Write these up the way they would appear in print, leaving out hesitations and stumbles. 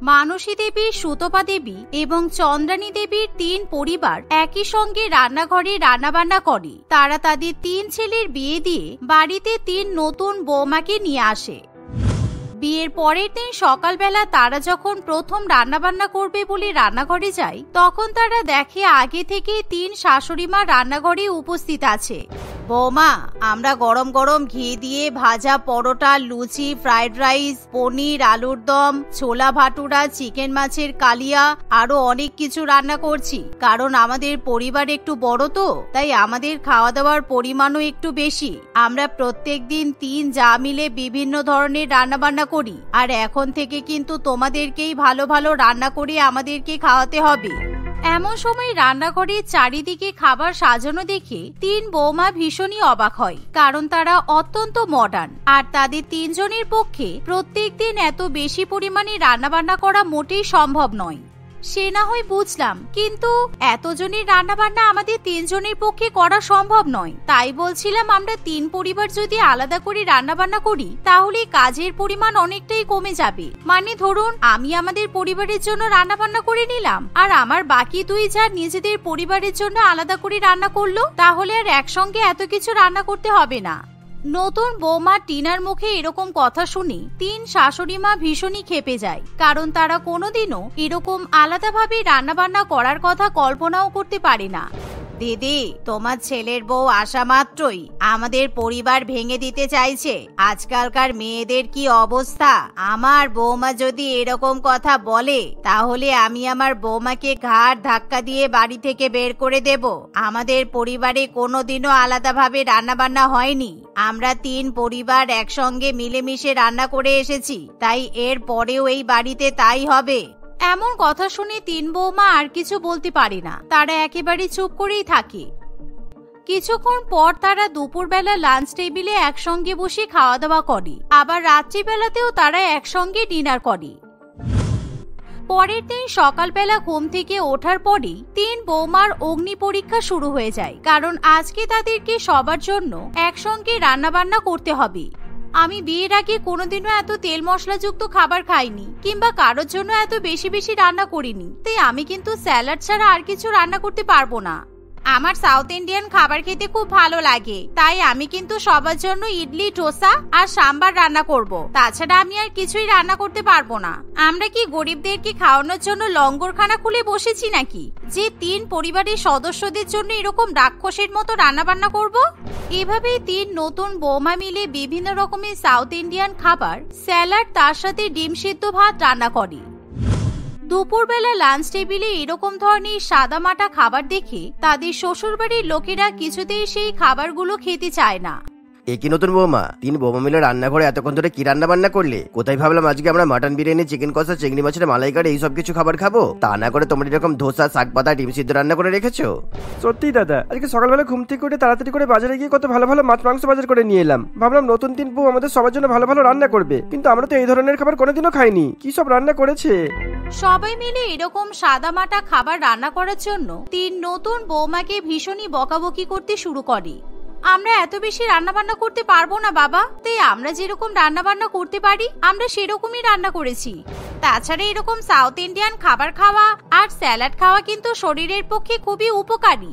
মানসী দেবী, সুতপা দেবী এবং চন্দ্রানী দেবীর 3 পরিবার একই সঙ্গে রান্নাঘরে রান্নাবান্না করে। তারা তাদের 3 ছেলের বিয়ে দিয়ে বাড়িতে 3 নতুন বৌমাকে নিয়ে আসে। বিয়ের পরের দিন সকালবেলা তারা যখন প্রথম রান্নাবান্না করবে বলে রান্নাঘরে যায়, তখন তারা দেখে আগে থেকে 3 শাশুড়িমা রান্নাঘরে উপস্থিত আছে। বৌমা, আমরা গরম গরম ঘি দিয়ে ভাজা পরোটা, লুচি, ফ্রাইড রাইস, পনির, আলুর দম, ছোলা ভাটুরা, চিকেন মাছের কালিয়া আরো অনেক কিছু রান্না করছি। কারণ আমাদের পরিবার একটু বড় তো, তাই আমাদের খাওয়া দাওয়ার পরিমাণও একটু বেশি। আমরা প্রত্যেক দিন 3 যা মিলে বিভিন্ন ধরনের রান্নাবান্না করি, আর এখন থেকে কিন্তু তোমাদেরকেই ভালো ভালো রান্না করে আমাদেরকে খাওয়াতে হবে। এমন সময় রান্নাঘরের চারিদিকে খাবার সাজানো দেখে 3 বৌমা ভীষণই অবাক হয়, কারণ তারা অত্যন্ত মডার্ন, আর তাদের 3 জনের পক্ষে প্রত্যেক দিন এত বেশি পরিমাণে রান্নাবান্না করা মোটেই সম্ভব নয়। সে না হয় বুঝলাম, কিন্তু এতজনের রান্নাবান্না আমাদের 3 জনের পক্ষে করা সম্ভব নয়। তাই বলছিলাম, আমরা 3 পরিবার যদি আলাদা করে রান্নাবান্না করি তাহলে কাজের পরিমাণ অনেকটাই কমে যাবে। মানে ধরুন, আমি আমাদের পরিবারের জন্য রান্নাবান্না করে নিলাম, আর আমার বাকি 2 যা নিজেদের পরিবারের জন্য আলাদা করে রান্না করলো, তাহলে আর একসঙ্গে এত কিছু রান্না করতে হবে না। নতুন বৌমা টিনার মুখে এরকম কথা শুনে 3 শাশুড়িমা ভীষণই ক্ষেপে যায়, কারণ তারা কোনোদিনও এরকম আলাদাভাবে রান্নাবান্না করার কথা কল্পনাও করতে পারে না। দিদি, তোমার ছেলের বউ আসা মাত্রই আমাদের পরিবার ভেঙে দিতে চাইছে। আজকালকার মেয়েদের কি অবস্থা! আমার বৌমা যদি এরকম কথা বলে তাহলে আমি আমার বৌমাকে ঘাড় ধাক্কা দিয়ে বাড়ি থেকে বের করে দেব। আমাদের পরিবারে কোনোদিনও আলাদাভাবে রান্নাবান্না হয়নি। আমরা 3 পরিবার একসঙ্গে মিলেমিশে রান্না করে এসেছি, তাই এর পরেও এই বাড়িতে তাই হবে। এমন কথা শুনে 3 বৌমা আর কিছু বলতে পারে না, তারা একেবারে চুপ করেই থাকে। কিছুক্ষণ পর তারা দুপুরবেলা লাঞ্চ টেবিলে একসঙ্গে বসে খাওয়া দাওয়া করে, আবার রাত্রিবেলাতেও তারা একসঙ্গে ডিনার করে। পরের দিন সকালবেলা ঘুম থেকে ওঠার পরেই 3 বৌমার অগ্নি পরীক্ষা শুরু হয়ে যায়, কারণ আজকে তাদেরকে সবার জন্য একসঙ্গে রান্নাবান্না করতে হবে। আমি বিয়ের আগে কোনোদিনও এত তেল মশলাযুক্ত খাবার খাইনি, কিংবা কারোর জন্য এত বেশি বেশি রান্না করিনি, তাই আমি কিন্তু স্যালাড ছাড়া আর কিছু রান্না করতে পারবো না। আমার সাউথ ইন্ডিয়ান খাবার খেতে খুব ভালো লাগে, তাই আমি কিন্তু সবার জন্য ইডলি, ডোসা আর সাম্বার রান্না করব। তাছাড়া আমি আর কিছুই রান্না করতে পারবো না। আমরা কি গরিবদেরকে খাওয়ানোর জন্য লঙ্গরখানা খুলে বসেছি নাকি, যে 3 পরিবারের সদস্যদের জন্য এরকম রাক্ষসের মতো রান্না বান্না করব? এভাবেই 3 নতুন বৌমা মিলে বিভিন্ন রকমের সাউথ ইন্ডিয়ান খাবার, স্যালাড, তার সাথে ডিম সিদ্ধ ভাত রান্না করে। দুপুরবেলা লাঞ্চ টেবিলে এরকম ধরনের সাদামাটা খাবার দেখে তাদের শ্বশুরবাড়ির লোকেরা কিছুতেই সেই খাবারগুলো খেতে চায় না। একই নতুন বৌমা, 3 বৌমা মিলে রান্নাঘরে এতক্ষণ ধরে কি রান্না বান্না করলে? কোথায় ভাবলাম আজকে আমরা মাটন বিরিয়ানি, চিকেন কষা, চিংড়ি মাছের মালাইকারি এইসব কিছু খাবার খাবো, তা না করে তোমরা এরকম ধোসা, শাক পাতা, ডিম সিদ্ধ রান্না করে রেখেছো। সত্যি দাদা, আজকে সকালবেলা ঘুম থেকে উঠে তাড়াতাড়ি করে বাজারে গিয়ে কত ভালো ভালো মাছ মাংস বাজার করে নিয়ে এলাম। ভাবলাম নতুন 3 বউ আমাদের সবার জন্য ভালো ভালো রান্না করবে, কিন্তু আমরা তো এই ধরনের খাবার কোনোদিনও খাইনি। কি সব রান্না করেছে! সবাই মিলে এরকম সাদামাটা খাবার রান্না করার জন্য 3 নতুন বৌমাকে ভীষণই বকাবকি করতে শুরু করে। আমরা এত বেশি রান্নাবান্না করতে পারবো না বাবা, তাই আমরা যেরকম রান্নাবান্না করতে পারি আমরা সেরকমই রান্না করেছি। তাছাড়া এরকম সাউথ ইন্ডিয়ান খাবার খাওয়া আর স্যালাড খাওয়া কিন্তু শরীরের পক্ষে খুবই উপকারী।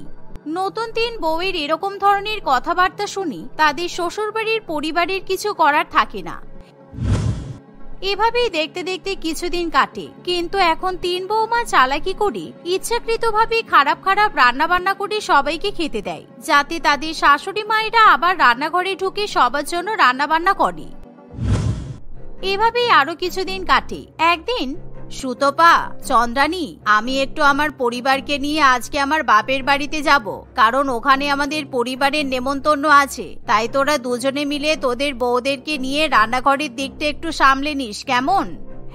নতুন 3 বউয়ের এরকম ধরনের কথাবার্তা শুনি তাদের শ্বশুরবাড়ির পরিবারের কিছু করার থাকে না। এভাবেই দেখতে দেখতে কিছুদিন কাটে, কিন্তু এখন 3 বৌমা চালাকি করে ইচ্ছাকৃতভাবে খারাপ খারাপ রান্না বান্না করে সবাইকে খেতে দেয়, যাতে তাদের শাশুড়ি মায়েরা আবার রান্নাঘরে ঢুকে সবার জন্য রান্না বান্না করে। এভাবেই আরো কিছুদিন কাটে। একদিন সুতপা, চন্দ্রানী, আমি একটু আমার পরিবারকে নিয়ে আজকে আমার বাপের বাড়িতে যাব, কারণ ওখানে আমাদের পরিবারের নেমন্তন্ন আছে। তাই তোরা দুজনে মিলে তোদের বউদেরকে নিয়ে রান্নাঘরের দিকটা একটু সামলে নিস, কেমন?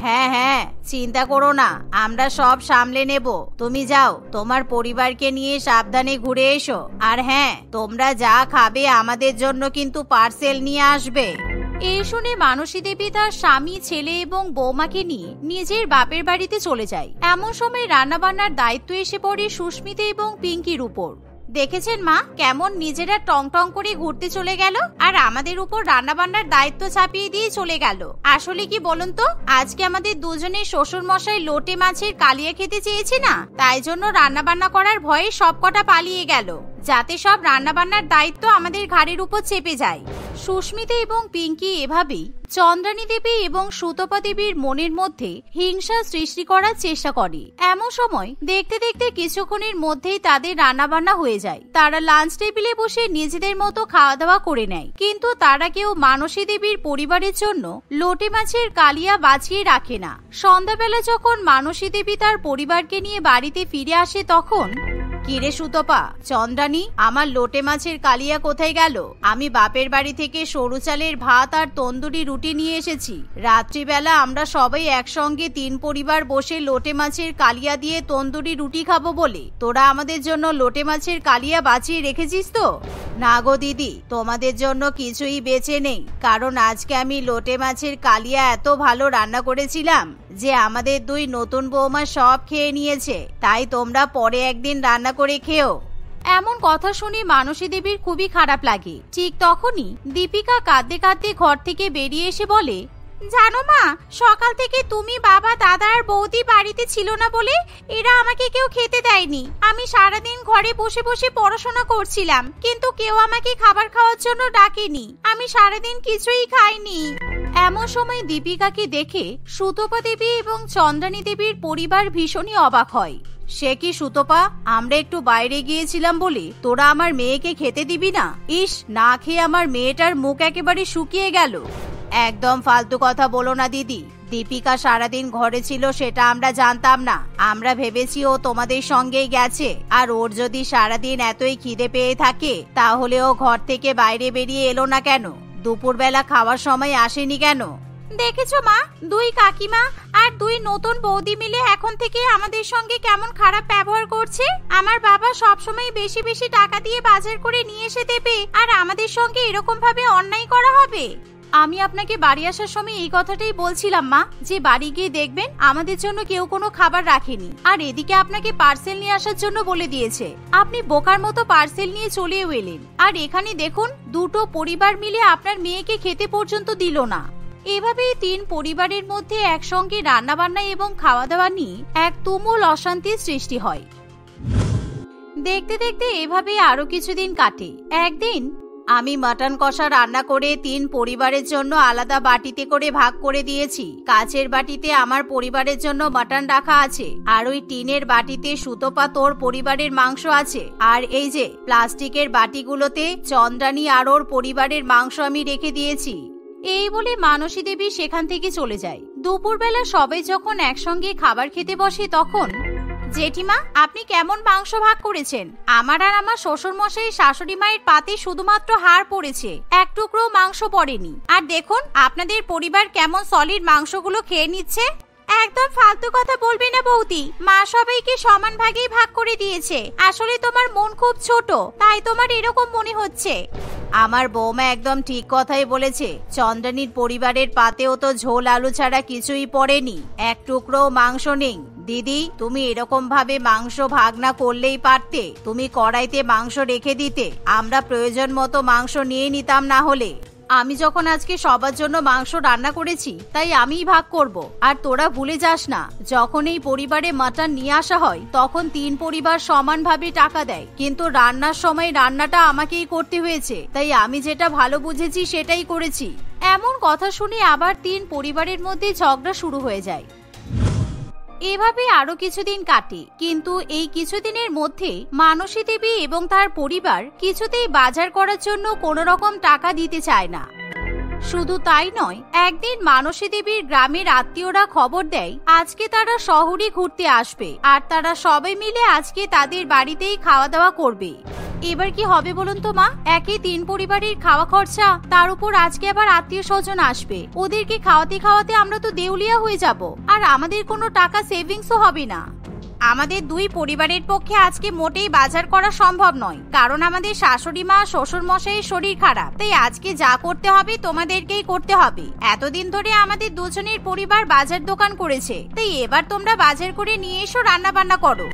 হ্যাঁ হ্যাঁ, চিন্তা করো না, আমরা সব সামলে নেব। তুমি যাও, তোমার পরিবারকে নিয়ে সাবধানে ঘুরে এসো। আর হ্যাঁ, তোমরা যা খাবে আমাদের জন্য কিন্তু পার্সেল নিয়ে আসবে। এই শুনে মানসী দেবী তার স্বামী, ছেলে এবং বৌমাকে নিয়ে নিজের বাপের বাড়িতে চলে যায়। এমন সময় রান্নাবান্নার দায়িত্ব এসে পড়ে সুস্মিতা এবং পিঙ্কির উপর। দেখেছেন মা, কেমন নিজেরা টং টং করে ঘুরতে চলে গেল আর আমাদের উপর রান্না বান্নার দায়িত্ব চাপিয়ে দিয়ে চলে গেল। আসলে কি বলুন তো, আজকে আমাদের দুজনের শ্বশুর মশাই লোটে মাছের কালিয়া খেতে চেয়েছে না, তাই জন্য রান্না বান্না করার ভয়ে সবকটা পালিয়ে গেল, যাতে সব রান্না বান্নার দায়িত্ব আমাদের ঘাড়ের উপর চেপে যায়। সুস্মিতা এবং পিঙ্কি এভাবেই চন্দ্রানী দেবী এবং সুতপা দেবীর মনের মধ্যে হিংসা সৃষ্টি করার চেষ্টা করে। এমন সময় দেখতে দেখতে কিছুক্ষণের মধ্যেই তাদের রান্না বান্না হয়ে যায়। তারা লাঞ্চ টেবিলে বসে নিজেদের মতো খাওয়া দাওয়া করে নেয়, কিন্তু তারা কেউ মানসী দেবীর পরিবারের জন্য লোটে মাছের কালিয়া বাঁচিয়ে রাখে না। সন্ধ্যাবেলা যখন মানসী দেবী তার পরিবারকে নিয়ে বাড়িতে ফিরে আসে তখন, কিরে সুতপা, চন্দ্রানী, আমার লোটে মাছের কালিয়া কোথায় গেল? আমি বাপের বাড়ি থেকে সরু চালের ভাত আর তন্দুরি রুটি নিয়ে এসেছি। রাত্রিবেলা আমরা সবাই একসঙ্গে 3 পরিবার বসে লোটে মাছের কালিয়া দিয়ে তন্দুরি রুটি খাবো বলে তোরা আমাদের জন্য লোটে মাছের কালিয়া বাঁচিয়ে রেখেছিস তো? না গো দিদি, তোমাদের জন্য কিছুই বেঁচে নেই, কারণ আজকে আমি লোটে মাছের কালিয়া এত ভালো রান্না করেছিলাম যে আমাদের 2 নতুন বৌমা সব খেয়ে নিয়েছে, তাই তোমরা পরে একদিন রান্না করে খেও। এমন কথা শুনে মানসী দেবীর খুবই খারাপ লাগে। ঠিক তখনই দীপিকা কাঁদতে কাঁদতে ঘর থেকে বেরিয়ে এসে বলে, জানো মা, সকাল থেকে তুমি, বাবা, দাদা আর বৌদি বাড়িতে ছিল না বলে এরা আমাকে কেউ খেতে দেয়নি। আমি সারাদিন ঘরে বসে বসে পড়াশোনা করছিলাম, কিন্তু কেউ আমাকে খাবার খাওয়ার জন্য ডাকেনি। আমি সারাদিন কিছুই খাইনি। এমন সময় দীপিকাকে দেখে সুতপা দেবী এবং চন্দ্রানী দেবীর পরিবার ভীষণই অবাক হয়। সে কি সুতপা, আমরা একটু বাইরে গিয়েছিলাম বলে তোরা আমার মেয়েকে খেতে দিবি না? ইস, না খেয়ে আমার মেয়েটার মুখ একেবারে শুকিয়ে গেল। একদম ফালতু কথা বলো না দিদি, দীপিকা সারাদিন ঘরে ছিল সেটা আমরা জানতাম না। আমরা ভেবেছি ও তোমাদের সঙ্গেই গেছে, আর ওর যদি সারাদিন এতই খিদে পেয়ে থাকে তাহলে ও ঘর থেকে বাইরে বেরিয়ে এলো না কেন? দুপুরবেলা খাওয়ার সময় আসেনি কেন? দেখেছো মা, 2 কাকিমা আর 2 নতুন বৌদি মিলে এখন থেকে আমাদের সঙ্গে কেমন খারাপ ব্যবহার করছে। আমার বাবা সবসময় বেশি বেশি টাকা দিয়ে বাজার করে নিয়ে এসে দেবে, আর আমাদের সঙ্গে এরকম ভাবে অন্যায় করা হবে। আমি আপনাকে বাড়ি আসার সময় এই কথাটাই বলছিলাম মা, যে বাড়ি গিয়ে দেখবেন আমাদের জন্য কেউ কোনো খাবার রাখেনি, আর এদিকে আপনাকে পার্সেল নিয়ে আসার জন্য বলে দিয়েছে। আপনি বোকার মতো পার্সেল নিয়ে চলেও এলেন, আর এখানে দেখুন 2টো পরিবার মিলে আপনার মেয়েকে খেতে পর্যন্ত দিল না। এভাবেই 3 পরিবারের মধ্যে একসঙ্গে রান্না বান্না এবং খাওয়া দাওয়া নিয়ে এক তুমুল অশান্তির সৃষ্টি হয়। দেখতে দেখতে এভাবে আরো কিছুদিন কাটে। একদিন আমি মাটন কষা রান্না করে 3 পরিবারের জন্য আলাদা বাটিতে করে ভাগ করে দিয়েছি। কাচের বাটিতে আমার পরিবারের জন্য মাটন রাখা আছে, আর ওই টিনের বাটিতে সুতপা তোর পরিবারের মাংস আছে, আর এই যে প্লাস্টিকের বাটিগুলোতে চন্দ্রানী আর ওর পরিবারের মাংস আমি রেখে দিয়েছি। এই বলে মানসী দেবী সেখান থেকে চলে যায়। দুপুরবেলা সবাই যখন একসঙ্গে খাবার খেতে বসে তখন, জেঠিমা, আপনি কেমন মাংস ভাগ করেছেন? আমার আর আমার শ্বশুর মশাই শাশুড়ি মায়ের পাতে শুধুমাত্র হাড় পড়েছে, এক টুকরো মাংস পড়েনি। আর দেখুন আপনাদের পরিবার কেমন সলিড মাংসগুলো খেয়ে নিচ্ছে। একদম ফালতু কথা বলবে না বৌদি, মা সবাইকে সমান ভাগেই ভাগ করে দিয়েছে। আসলে তোমার মন খুব ছোট, তাই তোমার এরকম মনে হচ্ছে। আমার বৌমা একদম ঠিক কথাই বলেছে। চন্দ্রানীর পরিবারের পাতেও তো ঝোল আলু ছাড়া কিছুই পড়েনি, এক টুকরো মাংস নেই। দিদি, তুমি এরকম ভাবে মাংস ভাগ না করলেই পারতে। তুমি কড়াইতে মাংস রেখে দিতে, আমরা প্রয়োজন মতো মাংস নিয়ে নিতাম। না হলে আমি যখন আজকে সবার জন্য মাংস রান্না করেছি তাই আমিই ভাগ করব। আর তোরা ভুলে যাস না, যখন এই পরিবারে মাটন নিয়ে আসা হয় তখন 3 পরিবার সমানভাবে টাকা দেয়, কিন্তু রান্নার সময় রান্নাটা আমাকেই করতে হয়েছে, তাই আমি যেটা ভালো বুঝেছি সেটাই করেছি। এমন কথা শুনে আবার 3 পরিবারের মধ্যে ঝগড়া শুরু হয়ে যায়। এভাবে আরো কিছুদিন কাটে, কিন্তু এই কিছুদিনের মধ্যে মানসী দেবী এবং তার পরিবার কিছুতেই বাজার করার জন্য কোনো রকম টাকা দিতে চায় না। শুধু তাই নয়, একদিন মানসী দেবীর গ্রামের আত্মীয়রা খবর দেয় আজকে তারা শহরে ঘুরতে আসবে, আর তারা সবাই মিলে আজকে তাদের বাড়িতেই খাওয়া দাওয়া করবে। এবার কি হবে বলুন তো মা? একই 3 পরিবারের খাওয়া খরচা, তার উপর আজকে আবার আত্মীয় স্বজন আসবে। ওদেরকে খাওয়াতে খাওয়াতে আমরা তো দেউলিয়া হয়ে যাব, আর আমাদের কোনো টাকা সেভিংসও হবে না। আমাদের 2 পরিবারের পক্ষে আজকে মোটেই বাজার করা সম্ভব নয়, কারণ আমাদের শাশুড়ি মা শ্বশুর মশাইয়ের শরীর খারাপ, তাই আজকে যা করতে হবে তোমাদেরকেই করতে হবে। এতদিন ধরে আমাদের দুজনের পরিবার বাজার দোকান করেছে, তাই এবার তোমরা বাজার করে নিয়ে এসো, রান্না বান্না করো।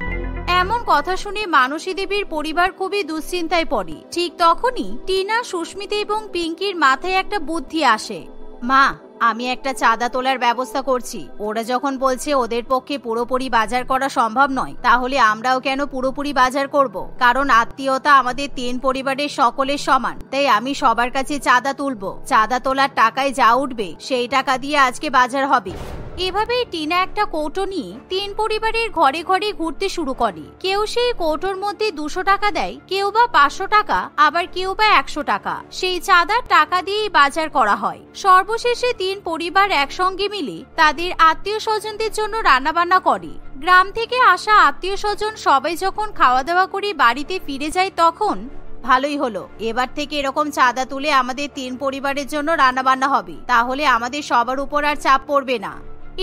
এমন কথা শুনে মানসী দেবীর পরিবার খুবই দুশ্চিন্তায় পড়ে। ঠিক তখনই টিনা, সুস্মিতা এবং পিঙ্কির মাথায় একটা বুদ্ধি আসে। মা, আমি একটা চাঁদা তোলার ব্যবস্থা করছি। ওরা যখন বলছে ওদের পক্ষে পুরোপুরি বাজার করা সম্ভব নয়, তাহলে আমরাও কেন পুরোপুরি বাজার করব? কারণ আত্মীয়তা আমাদের 3 পরিবারের সকলের সমান। তাই আমি সবার কাছে চাঁদা তুলবো। চাঁদা তোলার টাকায় যা উঠবে সেই টাকা দিয়ে আজকে বাজার হবে। এভাবেই টিনা একটা কৌটো নিয়ে 3 পরিবারের ঘরে ঘরে ঘুরতে শুরু করে। কেউ সেই কৌটোর মধ্যে 200 টাকা দেয়, কেউ বা 500 টাকা, আবার কেউ বা 100 টাকা। সেই চাঁদার টাকা দিয়েই বাজার করা হয়। সর্বশেষে 3 পরিবার একসঙ্গে মিলে তাদের আত্মীয় স্বজনদের জন্য রান্নাবান্না করে। গ্রাম থেকে আসা আত্মীয় স্বজন সবাই যখন খাওয়া দাওয়া করে বাড়িতে ফিরে যায় তখন ভালোই হলো, এবার থেকে এরকম চাঁদা তুলে আমাদের 3 পরিবারের জন্য রান্নাবান্না হবে। তাহলে আমাদের সবার উপর আর চাপ পড়বে না।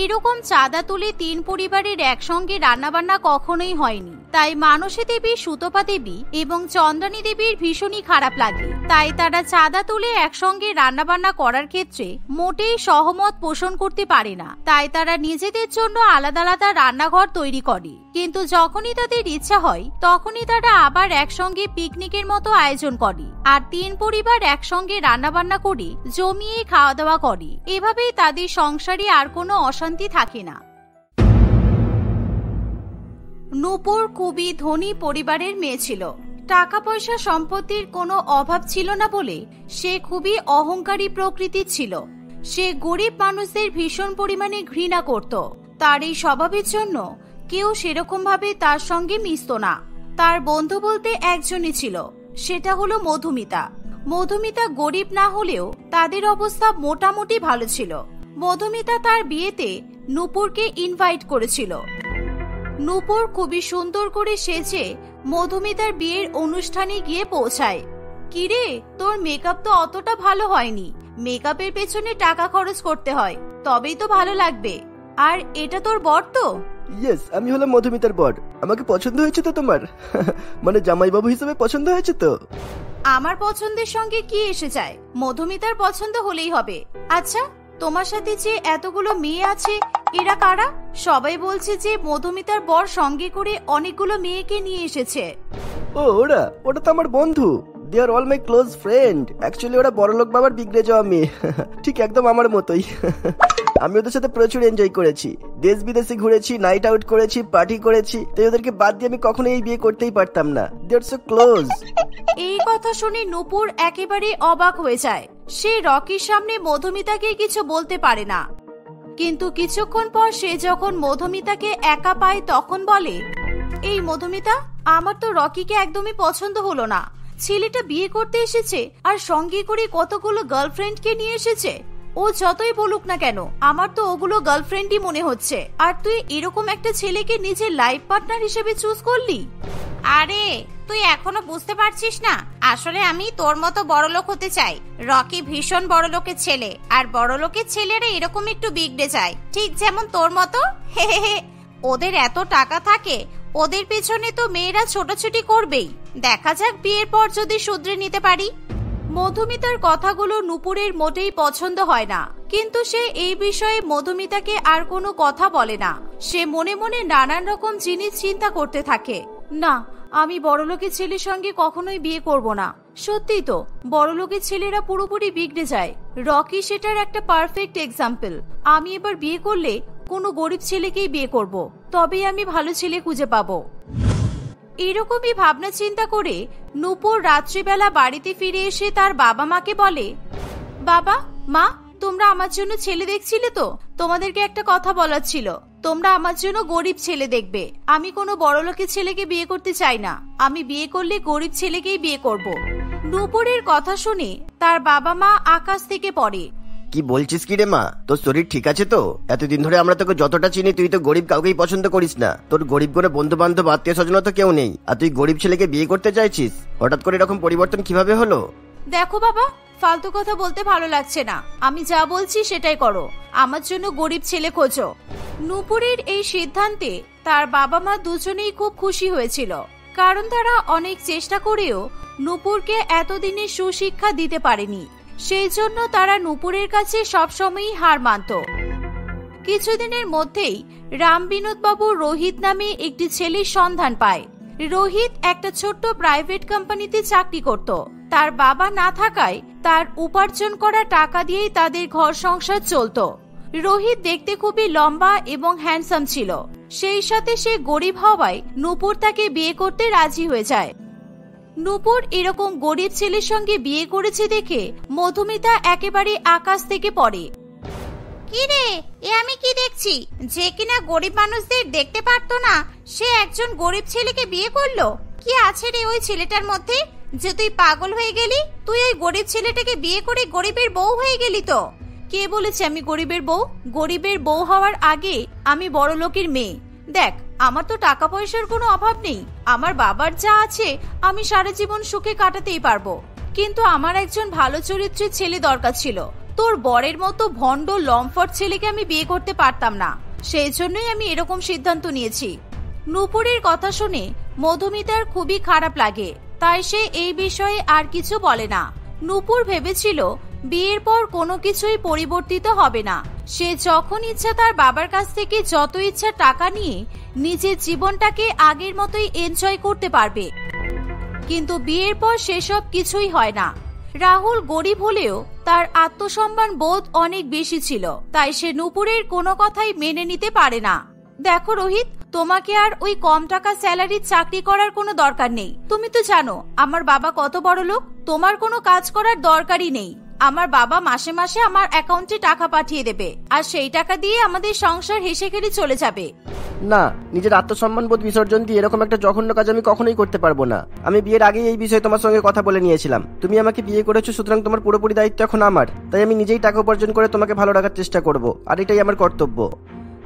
এরকম চাঁদা তুলে 3 পরিবারের একসঙ্গে রান্নাবান্না কখনোই হয়নি। তাই মানসী দেবী, সুতপা দেবী এবং চন্দ্রানী দেবীর ভীষণই খারাপ লাগে। তাই তারা চাঁদা তুলে একসঙ্গে রান্নাবান্না করার ক্ষেত্রে মোটেই সহমত পোষণ করতে পারে না। তাই তারা নিজেদের জন্য আলাদা আলাদা রান্নাঘর তৈরি করে। কিন্তু যখনই তাদের ইচ্ছা হয় তখনই তারা আবার একসঙ্গে পিকনিকের মতো আয়োজন করে আর 3 পরিবার একসঙ্গে রান্নাবান্না করে জমিয়ে খাওয়া দাওয়া করে। এভাবেই তাদের সংসারে আর কোনো অশান্তি থাকে না। নূপুর খুবই ধনী পরিবারের মেয়ে ছিল। টাকা পয়সা সম্পত্তির কোনো অভাব ছিল না বলে সে খুবই অহংকারী প্রকৃতির ছিল। সে গরিব মানুষদের ভীষণ পরিমাণে ঘৃণা করত। তার এই স্বভাবের জন্য কেউ সেরকম ভাবে তার সঙ্গে মিশত না। তার বন্ধু বলতে একজনই ছিল, সেটা হলো মধুমিতা। মধুমিতা গরিব না হলেও তাদের অবস্থা মোটামুটি ভালো ছিল। মধুমিতা তার বিয়েতে নূপুরকে ইনভাইট করেছিল। নূপুর খুবই সুন্দর করে সেজে মধুমিতার বিয়ের অনুষ্ঠানে গিয়ে পৌঁছায়। কিরে, তোর মেকআপ তো অতটা ভালো হয়নি। মেকআপের পেছনে টাকা খরচ করতে হয়, তবেই তো ভালো লাগবে। আর এটা তোর বর তো? ইয়েস, আমি হলাম মধুমিতার বর। আমাকে পছন্দ হয়েছে তো তোমার? মানে জামাইবাবু হিসেবে পছন্দ হয়েছে তো? আমার পছন্দের সঙ্গে কি এসে যায়? মধুমিতার পছন্দ হলেই হবে। আচ্ছা, তোমার সাথে যে এতগুলো মেয়ে আছে এরা কারা? সবাই বলছে যে মধুমিতার বর সঙ্গে করে অনেকগুলো মেয়েকে নিয়ে এসেছে। ও, ওটা তো আমার বন্ধু। They are all my close friend. Actually ওরা বড়লোক বাবার বিগড়ে যাওয়া মেয়ে, ঠিক একদম আমার মতোই। আমি ওদের সাথে প্রচুর এনজয় করেছি, দেশ বিদেশে ঘুরেছি, নাইট আউট করেছি, পার্টি করেছি। তাই ওদেরকে বাদ দিয়ে আমি কখনো এই বিয়ে করতেই পারতাম না। দে আর সো ক্লোজ। এই কথা শুনে নূপুর একেবারে অবাক হয়ে যায়। সে রকির সামনে মধুমিতাকে কিছু বলতে পারে না। কিন্তু কিছুক্ষণ পর সে যখন মধুমিতাকে একা পায় তখন বলে, এই মধুমিতা, আমার তো রকিকে একদমই পছন্দ হলো না। ছেলেটা বিয়ে করতে এসেছে আর সঙ্গে করে কতগুলো গার্লফ্রেন্ডকে নিয়ে এসেছে। ও যতই বলুক না কেন, আমার তো ওগুলো গার্লফ্রেন্ডই মনে হচ্ছে। আর তুই এরকম একটা ছেলেকে নিজের লাইফ পার্টনার হিসেবে চুজ করলি? আরে, তুই এখনো বুঝতে পারছিস না? আসলে আমি তোর মতো বড়লোক হতে চাই। রকি ভীষণ বড়লোকের ছেলে, আর বড়লোকের ছেলেরা এরকম একটু বিগড়ে যায়, ঠিক যেমন তোর মতো। হে হে হে, ওদের এত টাকা থাকে, ওদের পেছনে তো মেয়েরা ছোটাছুটি করবেই। দেখা যাক বিয়ের পর যদি শুধরে নিতে পারি। মধুমিতার কথাগুলো নূপুরের মোটেই পছন্দ হয় না, কিন্তু সে এই বিষয়ে মধুমিতাকে আর কোনো কথা বলে না। সে মনে মনে নানান রকম জিনিস চিন্তা করতে থাকে। না, আমি বড়লোকের ছেলের সঙ্গে কখনোই বিয়ে করব না। সত্যি তো, বড়লোকের ছেলেরা পুরোপুরি বিগড়ে যায়। রকি সেটার একটা পারফেক্ট এক্সাম্পল। আমি এবার বিয়ে করলে কোনো গরিব ছেলেকেই বিয়ে করব, তবেই আমি ভালো ছেলে খুঁজে পাবো। এরকমই ভাবনা চিন্তা করে নূপুর রাত্রিবেলা বাড়িতে ফিরে এসে তার বাবা মাকে বলে, বাবা মা, তোমরা আমার জন্য ছেলে দেখছিলে তো? তোমাদেরকে একটা কথা বলার ছিল। তোমরা আমার জন্য গরিব ছেলে দেখবে। আমি কোনো বড়লোকের ছেলেকে বিয়ে করতে চাই না। আমি বিয়ে করলে গরিব ছেলেকেই বিয়ে করব। নূপুরের কথা শুনে তার বাবা মা আকাশ থেকে পড়ে। কি বলছিস কি রে মা? তোর শরীর ঠিক আছে তো? এতদিন ধরে আমরা তোকে যতটা চিনি তুই তো গরিব কাউকেই পছন্দ করিস না। তোর গরিব করে বন্ধু বান্ধব, আত্মীয় স্বজন তো কেউ নেই, আর তুই গরিব ছেলেকে বিয়ে করতে চাইছিস? হঠাৎ করে এরকম পরিবর্তন কিভাবে হলো? দেখো বাবা, ফালতু কথা বলতে ভালো লাগছে না। আমি যা বলছি সেটাই করো। আমার জন্য গরিব ছেলে খোঁজো। নূপুরের এই সিদ্ধান্তে তার বাবা মা দুজনেই খুব খুশি হয়েছিল, কারণ তারা অনেক চেষ্টা করেও নূপুরকে এতদিনে সুশিক্ষা দিতে পারেনি। সেই জন্য তারা নূপুরের কাছে সবসময়ই হার মানত। কিছুদিনের মধ্যেই রামবিনোদ বাবু রোহিত নামে একটি ছেলের সন্ধান পায়। রোহিত একটা ছোট্ট প্রাইভেট কোম্পানিতে চাকরি করত। তার বাবা না থাকায় তার উপার্জন করা টাকা দিয়েই তাদের ঘর সংসার চলতো। রোহিত দেখতে খুবই লম্বা এবং হ্যান্ডসাম ছিল। সেই সাথে সে গরিব হওয়ায় নূপুর তাকে বিয়ে করতে রাজি হয়ে যায়। নূপুর এরকম গরিব ছেলের সঙ্গে বিয়ে করেছে দেখে মধুমিতা একেবারে আকাশ থেকে পড়ে। কি রে, এ আমি কি দেখছি? যে কিনা গরিব মানুষদের দেখতে পারতো না, সে একজন গরিব ছেলেকে বিয়ে করলো। কি আছে রে ওই ছেলেটার মধ্যে যে তুই পাগল হয়ে গেলি? তুই ওই গরিব ছেলেটাকে বিয়ে করে গরিবের বউ হয়ে গেলি তো? কে বলেছে আমি গরিবের বউ? গরিবের বউ হওয়ার আগে আমি বড় লোকের মেয়ে। দেখ, আমার তো টাকা পয়সার কোনো অভাব নেই। আমার বাবার যা আছে আমি সারা জীবন সুখে কাটাতেই পারবো। কিন্তু আমার একজন ভালো চরিত্রের ছেলে দরকার ছিল। তোর বরের মতো ভণ্ড লম্ফট ছেলেকে আমি বিয়ে করতে পারতাম না। সেই জন্যই আমি এরকম সিদ্ধান্ত নিয়েছি। নূপুরের কথা শুনে মধুমিতার খুবই খারাপ লাগে, তাই সে এই বিষয়ে আর কিছু বলে না। নূপুর ভেবেছিল বিয়ের পর কোনো কিছুই পরিবর্তিত হবে না। সে যখন ইচ্ছা তার বাবার কাছ থেকে যত ইচ্ছা টাকা নিয়ে নিজের জীবনটাকে আগের মতোই এনজয় করতে পারবে। কিন্তু বিয়ের পর সেসব কিছুই হয় না। রাহুল গরিব হলেও তার আত্মসম্মান বোধ অনেক বেশি ছিল, তাই সে নূপুরের কোনো কথাই মেনে নিতে পারে না। দেখো রোহিত, তোমাকে আর ওই কম টাকা স্যালারির চাকরি করার কোনো দরকার নেই। তুমি তো জানো আমার বাবা কত বড় লোক। তোমার কোনো কাজ করার দরকারই নেই। আমার বাবা মাসে মাসে আমার অ্যাকাউন্টে টাকা পাঠিয়ে দেবে, আর সেই টাকা দিয়ে আমাদের সংসার হেসে খেলে চলে যাবে। না, নিজের আত্মসম্মান বোধ বিসর্জন দিয়ে এরকম একটা জঘন্য কাজ আমি কখনোই করতে পারবো না। আমি বিয়ের আগেই এই বিষয়ে তোমার সঙ্গে কথা বলে নিয়েছিলাম। তুমি আমাকে বিয়ে করেছো, সুতরাং তোমার পুরোপুরি দায়িত্ব এখন আমার। তাই আমি নিজেই টাকা উপার্জন করে তোমাকে ভালো রাখার চেষ্টা করব, আর এটাই আমার কর্তব্য।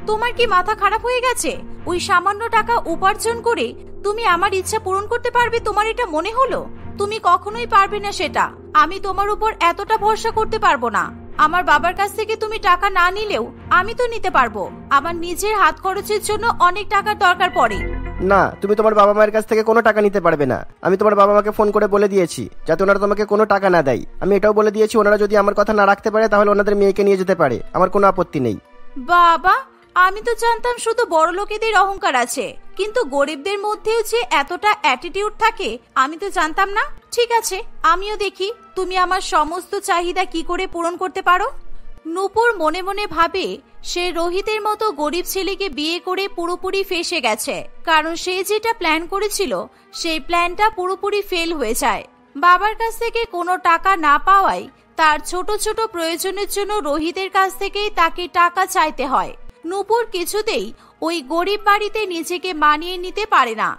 তোমার কি মাথা খারাপ হয়ে গেছে? ওই সামান্য টাকা উপার্জন করে তুমি আমার ইচ্ছা পূরণ করতে পারবে, তোমার এটা মনে হলো? তুমি কখনোই পারবে না সেটা। আমি তোমার উপর এতটা ভরসা করতে পারবো না। আমার বাবার কাছ থেকে তুমি টাকা না নিলেও আমি তো নিতে পারবো। আমার নিজের হাত খরচের জন্য অনেক টাকার দরকার পড়ে। না, তুমি তোমার বাবা মায়ের কাছ থেকে কোনো টাকা নিতে পারবে না। আমি তোমার বাবা মাকে ফোন করে বলে দিয়েছি যাতে ওনারা তোমাকে কোনো টাকা না দেয়। আমি এটাও বলে দিয়েছি ওনারা যদি আমার কথা না রাখতে পারে তাহলে ওনাদের মেয়েকে নিয়ে যেতে পারে, আমার কোনো আপত্তি নেই। বাবা, আমি তো জানতাম শুধু বড় লোকেদের অহংকার আছে, কিন্তু গরিবদের মধ্যেও যে এতটা অ্যাটিটিউড থাকে আমি তো জানতাম না। ঠিক আছে, আমিও দেখি তুমি আমার সমস্ত চাহিদা কি করে পূরণ করতে পারো। নূপুর মনে মনে ভাবে সে রোহিতের মতো গরিব ছেলেকে বিয়ে করে পুরোপুরি ফেঁসে গেছে, কারণ সে যেটা প্ল্যান করেছিল সেই প্ল্যানটা পুরোপুরি ফেল হয়ে যায়। বাবার কাছ থেকে কোনো টাকা না পাওয়ায় তার ছোট ছোট প্রয়োজনের জন্য রোহিতের কাছ থেকেই তাকে টাকা চাইতে হয়। নূপুর কিছুতেই ওই গরিব বাড়িতে নিজেকে মানিয়ে নিতে পারে না।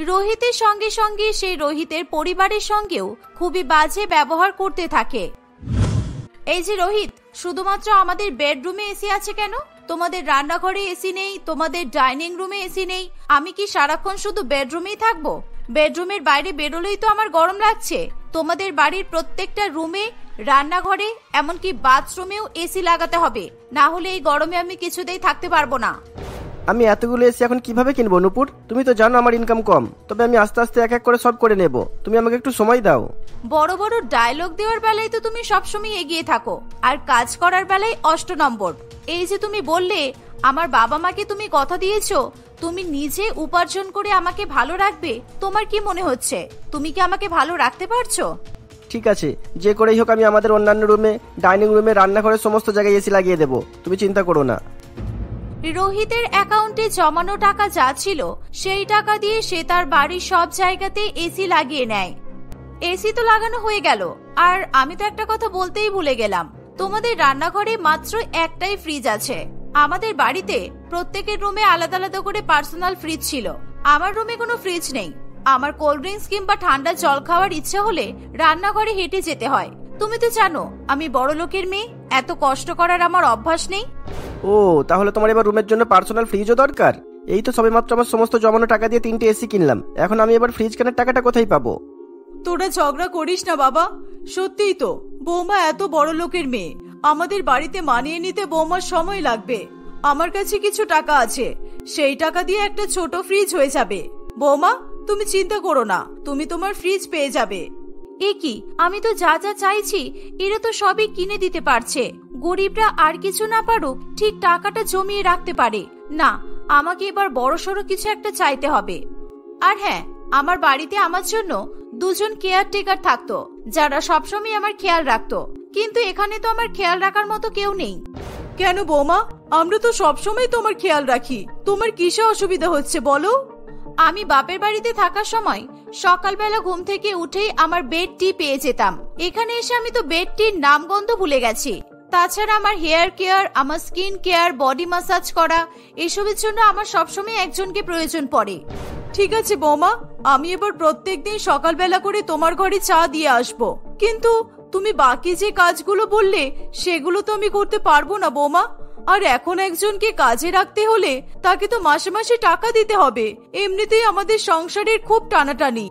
রোহিতের সঙ্গে সঙ্গে সে রোহিতের পরিবারের সঙ্গেও খুবই বাজে ব্যবহার করতে থাকে। এই যে রোহিত, শুধুমাত্র আমাদের বেডরুমে এসি আছে কেন? তোমাদের রান্নাঘরে এসি নেই, তোমাদের ডাইনিং রুমে এসি নেই। আমি কি সারাক্ষণ শুধু বেডরুমেই থাকবো? বেডরুমের বাইরে বেরোলেই তো আমার গরম লাগছে। তোমাদের বাড়ির প্রত্যেকটা রুমে, রান্নাঘরে, এমনকি বাথরুমেও এসি লাগাতে হবে, না হলে এই গরমে আমি কিছুতেই থাকতে পারবো না। আমি এতগুলো এসি এখন কিভাবে কিনবো নূপুর? তুমি তো জানো আমার ইনকাম কম, তবে আমি আস্তে আস্তে এক এক করে সব করে নেব। তুমি আমাকে একটু সময় দাও। বড় বড় ডায়লগ দেওয়ার বেলায় তো তুমি সবসময় এগিয়ে থাকো, আর কাজ করার বেলায় 8 নম্বর। এই যে তুমি বললে আমার বাবা মাকে তুমি কথা দিয়েছো তুমি নিজে উপার্জন করে আমাকে ভালো রাখবে, তোমার কি মনে হচ্ছে তুমি কি আমাকে ভালো রাখতে পারছো? ঠিক আছে, যে করেই হোক আমি আমাদের অন্যান্য রুমে, ডাইনিং রুমে, রান্নাঘরে সমস্ত জায়গায় এসি লাগিয়ে দেবো, তুমি চিন্তা করো না। রোহিতের অ্যাকাউন্টে জমানো টাকা যা ছিল সেই টাকা দিয়ে সে তার বাড়ির সব জায়গাতে এসি লাগিয়ে নেয়। এসি তো লাগানো হয়ে গেল, আর আমি তো একটা কথা বলতেই ভুলে গেলাম, তোমাদের রান্নাঘরে মাত্র একটাই ফ্রিজ আছে। আমাদের বাড়িতে প্রত্যেকের রুমে আলাদা আলাদা করে পার্সোনাল ফ্রিজ ছিল, আমার রুমে কোনো ফ্রিজ নেই। আমার কোল্ড ড্রিঙ্কস কিংবা ঠান্ডা জল খাওয়ার ইচ্ছে হলে রান্নাঘরে হেঁটে যেতে হয়। তুমি তো জানো আমি বড় লোকের মেয়ে, এত কষ্ট করার আমার অভ্যাস নেই। ও, তাহলে তোমার এবার রুমের জন্য পার্সোনাল ফ্রিজও দরকার? এই তো সবেমাত্র আমার সমস্ত জমানো টাকা দিয়ে 3টে এসি কিনলাম, এখন আমি এবার ফ্রিজ কেনার টাকাটা কোথায় পাবো? তোরা ঝগড়া করিস না বাবা, সত্যিই তো বৌমা এত বড় লোকের মেয়ে, আমাদের বাড়িতে মানিয়ে নিতে বৌমার সময় লাগবে। আমার কাছে কিছু টাকা আছে, সেই টাকা দিয়ে একটা ছোট ফ্রিজ হয়ে যাবে। বৌমা, তুমি চিন্তা করো না, তুমি তোমার ফ্রিজ পেয়ে যাবে। এ কি, আমি তো যা যা চাইছি এরা তো সবই কিনে দিতে পারছে। গরিবরা আর কিছু না পারুক, ঠিক টাকাটা জমিয়ে রাখতে পারে না। আমাকে এবার বড়সড় কিছু একটা চাইতে হবে। আর হ্যাঁ, আমার বাড়িতে আমার জন্য 2 জন কেয়ারটেকার থাকতো, যারা সবসময় আমার খেয়াল রাখতো। কিন্তু এখানে তো আমার খেয়াল রাখার মতো কেউ নেই। কেন বৌমা, আমরা তো সবসময় তোমার খেয়াল রাখি। তোমার কিসে অসুবিধা হচ্ছে বলো? আমি বাপের বাড়িতে থাকার সময় সকালবেলা ঘুম থেকে উঠেই আমার বেড টি পেয়ে যেতাম। এখানে এসে আমি তো বেড টির নামগন্ধ ভুলে গেছি। তাছাড়া আমার হেয়ার কেয়ার, আমার স্কিন কেয়ার, বডি ম্যাসাজ করা, এসবের জন্য আমার সবসময় একজনকে প্রয়োজন পড়ে। ঠিক আছে বৌমা, আমি এবার প্রত্যেকদিন সকালবেলা করে তোমার ঘরে চা দিয়ে আসবো। কিন্তু তুমি বাকি যে কাজগুলো বললে সেগুলো তো আমি করতে পারবো না বৌমা। আর এখন একজনকে কাজে রাখতে হলে তাকে তো মাসে মাসে টাকা দিতে হবে। এমনিতেই আমাদের সংসারের খুব টানাটানি।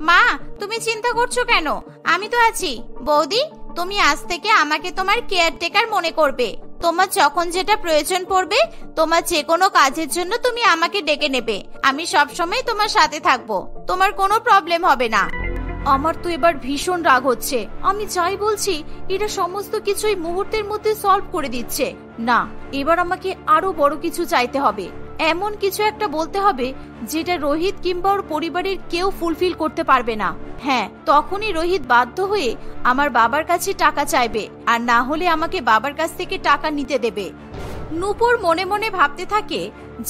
মা, তুমি চিন্তা করছো কেন? আমি তো আছি। বৌদি, তুমি আজ থেকে আমাকে তোমার কেয়ারটেকার মনে করবে। তোমার যখন যেটা প্রয়োজন পড়বে, তোমার যে কোনো কাজের জন্য তুমি আমাকে ডেকে নেবে। আমি সবসময় তোমার সাথে থাকবো, তোমার কোনো প্রবলেম হবে না। আমার তো এবার ভীষণ রাগ হচ্ছে। আমি যাই বলছি এটা সমস্ত কিছুই মুহূর্তের মধ্যে সলভ করে দিচ্ছে। না, এবার আমাকে আরো বড় কিছু চাইতে হবে। এমন কিছু একটা বলতে হবে যেটা রোহিত কিংবা ওর পরিবারের কেউ ফুলফিল করতে পারবে না। হ্যাঁ, তখনই রোহিত বাধ্য হয়ে আমার বাবার কাছে টাকা চাইবে, আর না হলে আমাকে বাবার কাছ থেকে টাকা নিতে দেবে। নূপুর মনে মনে ভাবতে থাকে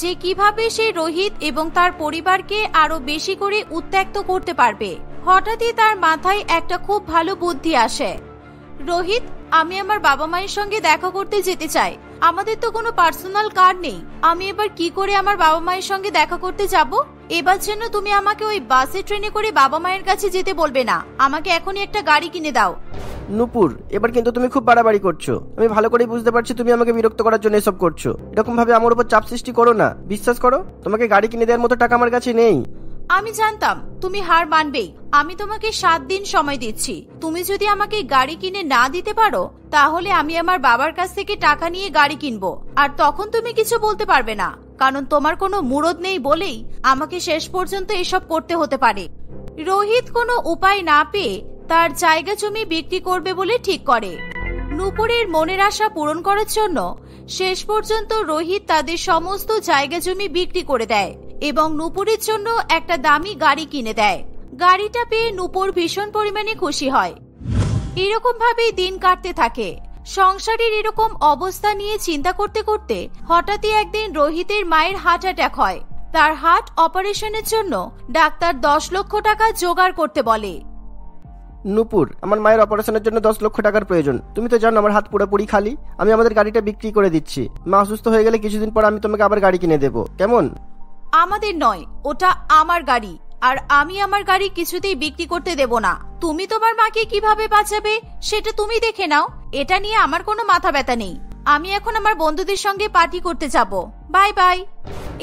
যে কিভাবে সে রোহিত এবং তার পরিবারকে আরো বেশি করে উত্ত্যক্ত করতে পারবে। হঠাৎই তার মাথায় একটা খুব ভালো বুদ্ধি আসে। রোহিত, আমি আমার বাবা মায়ের সঙ্গে দেখা করতে যেতে চাই। আমাদের তো কোনো পার্সোনাল কার নেই। আমি এবার কি করে আমার বাবা মায়ের সঙ্গে দেখা করতে যাব? এবার যেন তুমি আমাকে ওই বাসে ট্রেনে করে বাবা মায়ের কাছে যেতে বলবে না। আমাকে এখনই একটা গাড়ি কিনে দাও। নূপুর, এবার কিন্তু তুমি খুব বাড়াবাড়ি করছো। আমি ভালো করেই বুঝতে পারছি তুমি আমাকে বিরক্ত করার জন্য এসব করছো। এরকম ভাবে আমার উপর চাপ সৃষ্টি করো না। বিশ্বাস করো, তোমাকে গাড়ি কিনে দেওয়ার মতো টাকা আমার কাছে নেই। আমি জানতাম তুমি হার মানবেই। আমি তোমাকে 7 দিন সময় দিচ্ছি। তুমি যদি আমাকে গাড়ি কিনে না দিতে পারো, তাহলে আমি আমার বাবার কাছ থেকে টাকা নিয়ে গাড়ি কিনবো। আর তখন তুমি কিছু বলতে পারবে না, কারণ তোমার কোনো মুরদ নেই বলেই আমাকে শেষ পর্যন্ত এসব করতে হতে পারে। রোহিত কোনো উপায় না পেয়ে তার জায়গা জমি বিক্রি করবে বলে ঠিক করে। নূপুরের মনের আশা পূরণ করার জন্য শেষ পর্যন্ত রোহিত তাদের সমস্ত জায়গা জমি বিক্রি করে দেয় এবং নূপুরের জন্য একটা দামি গাড়ি কিনে দেয়। গাড়িটা পেয়ে নূপুর ভীষণ পরিমাণে খুশি হয়। এরকম ভাবেই দিন কাটতে থাকে। সংসারের এরকম অবস্থা নিয়ে চিন্তা করতে করতে হঠাৎই একদিন রোহিতের মায়ের হার্ট অ্যাটাক হয়। তার হার্ট অপারেশনের জন্য ডাক্তার 10 লক্ষ টাকা জোগাড় করতে বলে। নূপুর, আমার মায়ের অপারেশনের জন্য 10 লক্ষ টাকার প্রয়োজন। তুমি তো জানো আমার হাত পুরোপুরি খালি। আমি আমাদের গাড়িটা বিক্রি করে দিচ্ছি। মা অসুস্থ হয়ে গেলে কিছুদিন পর আমি তোমাকে আবার গাড়ি কিনে দেবো, কেমন? আমাদের নয়, ওটা আমার গাড়ি। আর আমি আমার গাড়ি কিছুতেই বিক্রি করতে দেব না। তুমি তোমার মাকে কিভাবে বাঁচাবে সেটা তুমি দেখে নাও। এটা নিয়ে আমার কোনো মাথা ব্যথা নেই। আমি এখন আমার বন্ধুদের সঙ্গে পার্টি করতে যাব। Bye bye.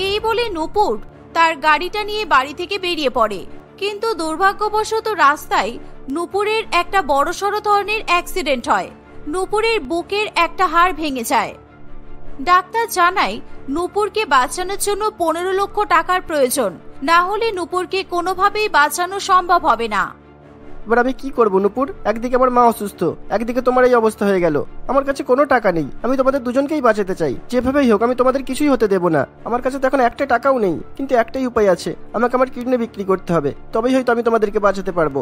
এই বলে নূপুর তার গাড়িটা নিয়ে বাড়ি থেকে বেরিয়ে পড়ে। কিন্তু দুর্ভাগ্যবশত রাস্তায় নূপুরের একটা বড়সড় ধরনের অ্যাক্সিডেন্ট হয়। নূপুরের বুকের একটা হাড় ভেঙে যায়। ডাক্তার জানায় নূপুরকে বাঁচানোর জন্য 15 লক্ষ টাকার প্রয়োজন। না হলে নূপুরকে কোনোভাবেই বাঁচানো সম্ভব হবে না। এবার আমি কি করবো নূপুর? একদিকে আমার মা অসুস্থ, একদিকে তোমার এই অবস্থা হয়ে গেল। আমার কাছে কোনো টাকা নেই। আমি তোমাদের দুজনকেই বাঁচাতে চাই। যেভাবেই হোক আমি তোমাদের কিছুই হতে দেবো না। আমার কাছে তো এখন একটা টাকাও নেই, কিন্তু একটাই উপায় আছে। আমাকে আমার কিডনি বিক্রি করতে হবে, তবেই হয়তো আমি তোমাদেরকে বাঁচাতে পারবো।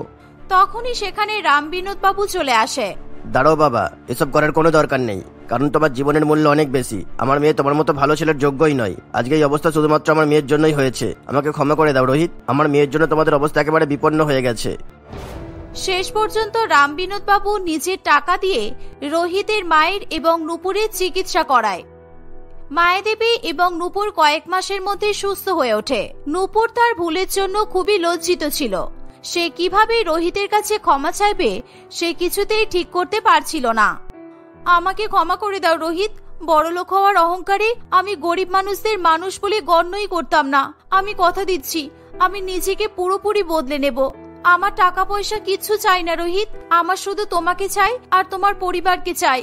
তখনই সেখানে রামবিনোদ বাবু চলে আসে। দাঁড়াও বাবা, এসব করার কোনো দরকার নেই, কারণ তোমার জীবনের মূল্য অনেক বেশি। আমার মেয়ে তোমার মতো ভালো ছেলের যোগ্যই নয়। আজকে এই অবস্থা শুধুমাত্র আমার মেয়ের জন্যই হয়েছে। আমাকে ক্ষমা করে দাও রোহিত। আমার মেয়ের জন্য তোমাদের অবস্থা একেবারে বিপন্ন হয়ে গেছে। শেষ পর্যন্ত রামবিনোদ বাবু নিজের টাকা দিয়ে রোহিতের মায়ের এবং নূপুরের চিকিৎসা করায়। মায়াদেবী এবং নূপুর কয়েক মাসের মধ্যে সুস্থ হয়ে ওঠে। নূপুর তার ভুলের জন্য খুবই লজ্জিত ছিল। সে কিভাবে রোহিতের কাছে ক্ষমা চাইবে সে কিছুতেই ঠিক করতে পারছিল না। আমাকে ক্ষমা করে দাও রোহিত। বড়লোক হওয়ার অহংকারে আমি গরিব মানুষদের মানুষ বলে গণ্যই করতাম না। আমি কথা দিচ্ছি আমি নিজেকে পুরোপুরি বদলে নেব। আমার টাকা পয়সা কিচ্ছু চাই না রোহিত। আমার শুধু তোমাকে চাই আর তোমার পরিবারকে চাই।